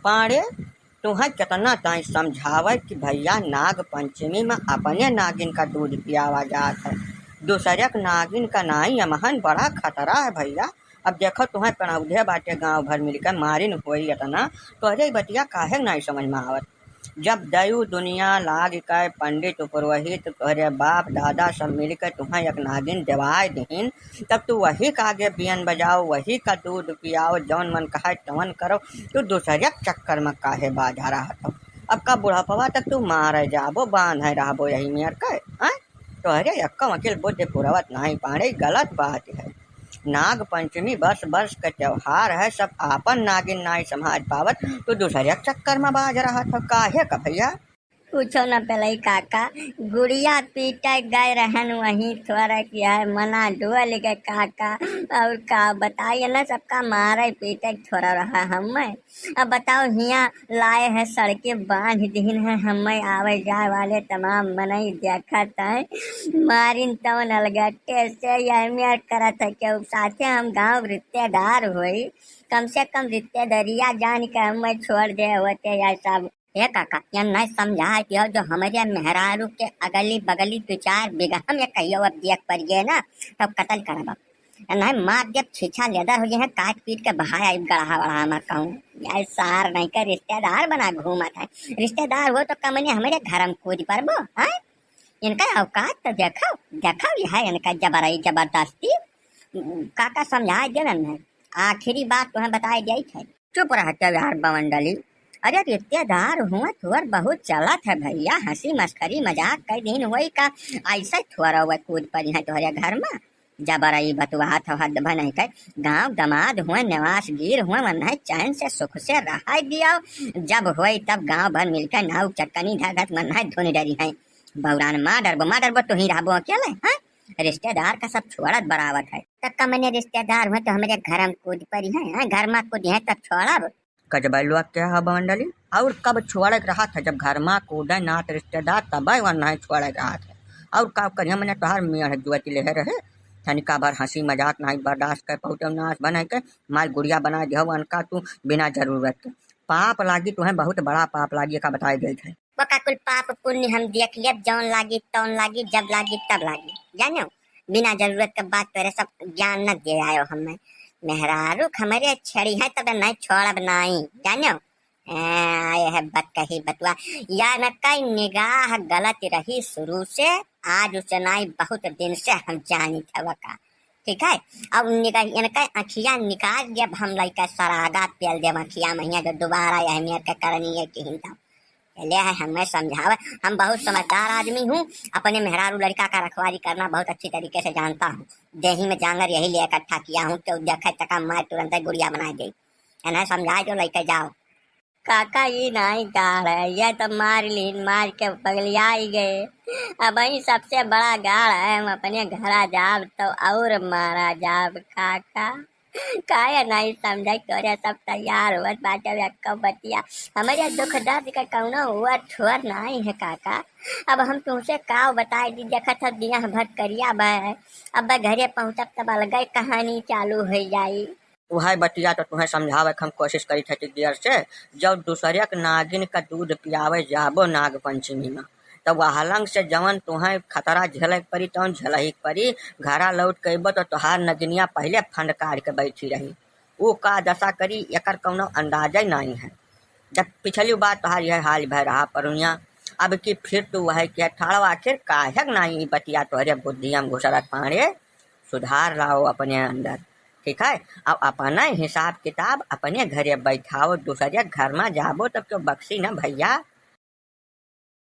पाड़े तुम्हें कितना ताई समझावे कि भैया नाग पंचमी में अपने नागिन का दूध पियावा जात है, दूसरे के नागिन का नाई अमहन बड़ा खतरा है भैया। अब देखो तुम्हें पनौधे बाटे गांव भर मिलकर मारिन होई इतना, तो अरे बतिया काहे नहीं समझ में आवत। जब दयु दुनिया लाग कर पंडित पुरोहित तोहरे बाप दादा सब मिलकर तुम्हें एक नागिन देवाय दहीन, तब तू वही का आगे बियन बजाओ, वही का दूध पियाओ, जौन मन कहा तवन करो। तू दूसरे चक्कर में काहे बाजा रहा था। अब का बुढ़ापवा तक तू मारे जाबो बांध रहबो यही मेर के तो अरे यक्का वकील बुद्धि पुरवत नहीं पाड़े, गलत बात है। नाग पंचमी वर्ष वर्ष का त्योहार है, सब आपन नागिन नाई समाज पावत, तो दूसरे चक्कर में बाज रहा था काहे का भैया। पूछो न पहले काका, गुड़िया पीटे गए रहन वहीं थोड़ा किया है मना डुअल के काका, और का बताइए ना सबका मारे पीटे थोड़ा रहा हमें। अब बताओ हिया लाए है सड़के बांध दीन है, हमें आवे जाए वाले तमाम मनई देखत है, मारिन तवन अलगट्टे से यह करत है कि साथे हम गाँव रिश्तेदार हुई, कम से कम रिश्तेदारिया जान के हमें छोड़ दे होते या सब। ये काका या नहीं समझा दियो जो हमारे मेहरारू के अगली बगली 2-4 बीघा हम ये कहियो अब देख पर गए ना तब कतल करब नहीं मार जब छीछा लेदर हो गए काट पीट के बहाया गढ़ा बढ़ा मैं कहूँ यार सार नहीं कर रिश्तेदार बना घूमत है, रिश्तेदार हो तो कमनी हमारे घर में कूद पड़बो है। इनका औकात तो देखो देखो यह है इनका जबरई जबरदस्ती। काका समझा दे ना, आखिरी बात तुम्हें बताई गई थे। चुप रहते यार बवंडली, अरे रिश्तेदार हुआ थोर बहुत चलत है भैया, हंसी मस्करी मजाक कई दिन हुई का ऐसा थोड़ा हुआ कूद पड़ी है तुम्हारे घर में जबरई बतुआ था हद बन कर गाँव दमाद हुए निवास गिर हुए मन है चैन से सुख से रहा दिया, जब हुई तब गाँव भर मिलकर नाव चटकनी धरत मन है धुन डरी है बौरान माँ डरबो तो ही रहबो अकेले है। रिश्तेदार का सब छोड़त बरावत है, तब मैंने रिश्तेदार हुए तो हमारे घर में कूद पड़ी है, घर में कूद है तब छोड़ा कजबैलुआ क्या है बंडली, और कब छोड़ रहा था जब घर में कूदे नात रिश्तेदार तब वह छोड़ रहा था, और कब करिया मैंने तोहार मेड़ जुआती ले रहे तनिका बार हंसी मजाक नहीं बर्दाश्त कर पहुँचे नाच बना के माल गुड़िया बना दिया अनका तू बिना जरूरत के पाप लागी तुम्हें बहुत बड़ा पाप लागी का बताए गए थे। वो कुल पाप पुण्य हम देख लिया जौन लागी तौन लागी जब लागी तब लागी जानो, बिना जरूरत के बात तेरे सब ज्ञान न दे आयो हमें। मेहरारू हमारे छड़ी है तब नहीं छोड़ब नहीं जानो, आए है बत कही बतुआ या न कई निगाह गलत रही शुरू से, आज उसे नहीं बहुत दिन से हम जानी था वका ठीक है। अब निगाह इनका अखिया निकाल जब हम लड़का सरागा पेल दे अखिया महिया जो दोबारा यह मेर के करनी है कि ले है हमें समझावे, हम बहुत समझदार आदमी हूँ, अपने मेहरारू लड़का का रखवाली करना बहुत अच्छी तरीके से जानता हूँ, देही में जानवर यही ले इकट्ठा किया हूँ तो देखे तक मार तुरंत गुड़िया बना दी है समझा जो लेके जाओ। काका ये नहीं गाड़ है, यह तो मार ली मार के पगलिया ही गए, अब वही सबसे बड़ा गाड़ है, हम अपने घर जाब तो और मारा जाब काका काहे नहीं समझ तोरे सब तैयार हुआ बाटे बतिया हमारे दुख दर्द का कौनो हुआ छोर नहीं है काका। अब हम तुमसे का बताए दी देखा था दिया भट करिया बह, अब घरे पहुँचब तब अलग कहानी चालू हो जाई। वह बतिया तो तुम्हें समझावे हम कोशिश करी थे देर से, जब दूसरे के नागिन का दूध पियावे जाबो नाग पंचमी में तब वहालंग से जवन तुम्हें खतरा झेलक पड़ी तवन झलही पड़ी, घरा लौट के अबो तो तुहार नगिनिया पहले फंड काट के बैठी रही, वो का दशा करी एकर कौनो अंदाजा ही नहीं है। जब पिछली बार तुहार यह हाल भय रहा परुनिया, अब की फिर तू वह क्या ठाड़ो आखिर काहे नहीं बतिया तोहरे बुद्धि हम घुसरत पाड़े, सुधार लाओ अपने अंदर ठीक है। अब अपना हिसाब किताब अपने घरे बैठाओ, दूसरे घर में जाबो तब तो बख्शी न भैया।